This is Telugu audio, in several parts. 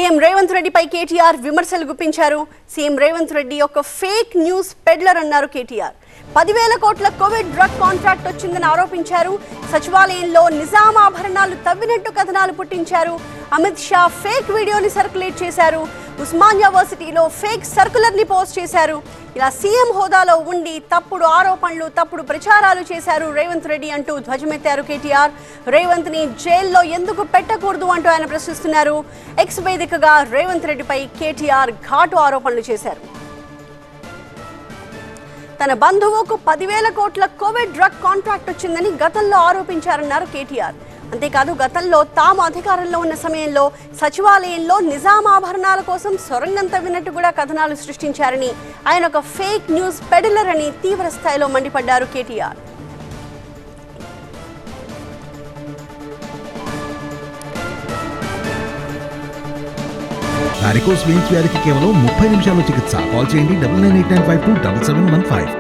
సీఎం రేవంత్ రెడ్డిపై కేటీఆర్ విమర్శలు గుప్పించారు. సీఎం రేవంత్ రెడ్డి ఒక ఫేక్ న్యూస్ పెడ్లర్ అన్నారు కేటీఆర్. 10,000 కోట్ల కోవిడ్ డ్రగ్ కాంట్రాక్ట్ వచ్చిందని ఆరోపించారు. సచివాలయంలో నిజాం ఆభరణాలు తవ్వినట్టు కథనాలు పుట్టించారు. అమిత్ షా ఫేక్ వీడియోని సర్క్యులేట్ చేశారు. ఉస్మానియా యూనివర్సిటీలో ఫేక్ సర్కులర్ని పోస్ట్ చేశారు. ఇలా సీఎం హోదాలో ఉండి తప్పుడు ఆరోపణలు, తప్పుడు ప్రచారాలు చేశారు రేవంత్ రెడ్డి అంటూ ధ్వజమెత్తారు కేటీఆర్. రేవంత్ ని జైల్లో ఎందుకు పెట్టకూడదు అంటూ ఆయన ప్రశ్నిస్తున్నారు. ఎక్స్ వేదికగా రేవంత్ రెడ్డిపై కేటీఆర్ ఘాటు ఆరోపణలు చేశారు. తన బంధువుకు 10,000 కోట్ల కోవిడ్ డ్రగ్ కాంట్రాక్ట్ వచ్చిందని గతంలో ఆరోపించారన్నారు కేటీఆర్. అంతేకాదు గతంలో తాము అధికారంలో ఉన్న సమయంలో సచివాలయంలో నిజాం ఆభరణాల కోసం సొరంగం తవ్వినట్టు కూడా కథనాలు సృష్టించారని, ఆయన ఒక ఫేక్ న్యూస్ పెడిలర్ అని తీవ్ర స్థాయిలో మండిపడ్డారు కేటీఆర్. వారికోస్ వెయిన్స్ వ్యాధికి కేవలం 30 నిమిషాల్లో చికిత్స. కాల్ చేయండి 9989527715.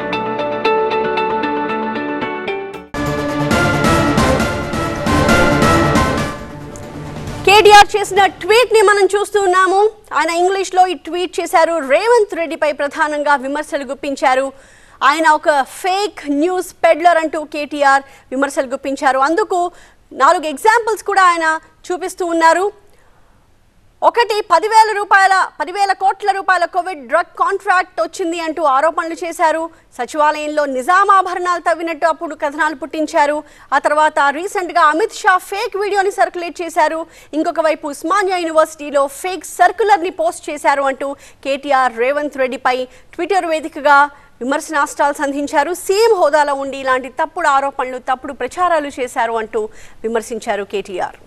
కేటీఆర్ చేసిన ట్వీట్ ని మనం చూస్తూ ఉన్నాము. ఆయన ఇంగ్లీష్ లో ఈ ట్వీట్ చేశారు. రేవంత్ రెడ్డిపై ప్రధానంగా విమర్శలు గుప్పించారు. ఆయన ఒక ఫేక్ న్యూస్ పెడ్లర్ అంటూ కేటీఆర్ విమర్శలు గుప్పించారు. అందుకు 4 ఎగ్జాంపుల్స్ కూడా ఆయన చూపిస్తూ ఉన్నారు. ఒకటి 10,000 కోట్ల రూపాయల కోవిడ్ డ్రగ్ కాంట్రాక్ట్ వచ్చింది అంటూ ఆరోపణలు చేశారు. సచివాలయంలో నిజాం ఆభరణాలు తవ్వినట్టు అప్పుడు కథనాలు పుట్టించారు. ఆ తర్వాత రీసెంట్గా అమిత్ షా ఫేక్ వీడియోని సర్క్యులేట్ చేశారు. ఇంకొక వైపు ఉస్మానియా యూనివర్సిటీలో ఫేక్ సర్క్యులర్ని పోస్ట్ చేశారు అంటూ కేటీఆర్ రేవంత్ రెడ్డిపై ట్విట్టర్ వేదికగా విమర్శనాస్త్రాలు సంధించారు. సీఎం హోదాలో ఉండి ఇలాంటి తప్పుడు ఆరోపణలు, తప్పుడు ప్రచారాలు చేశారు అంటూ విమర్శించారు కేటీఆర్.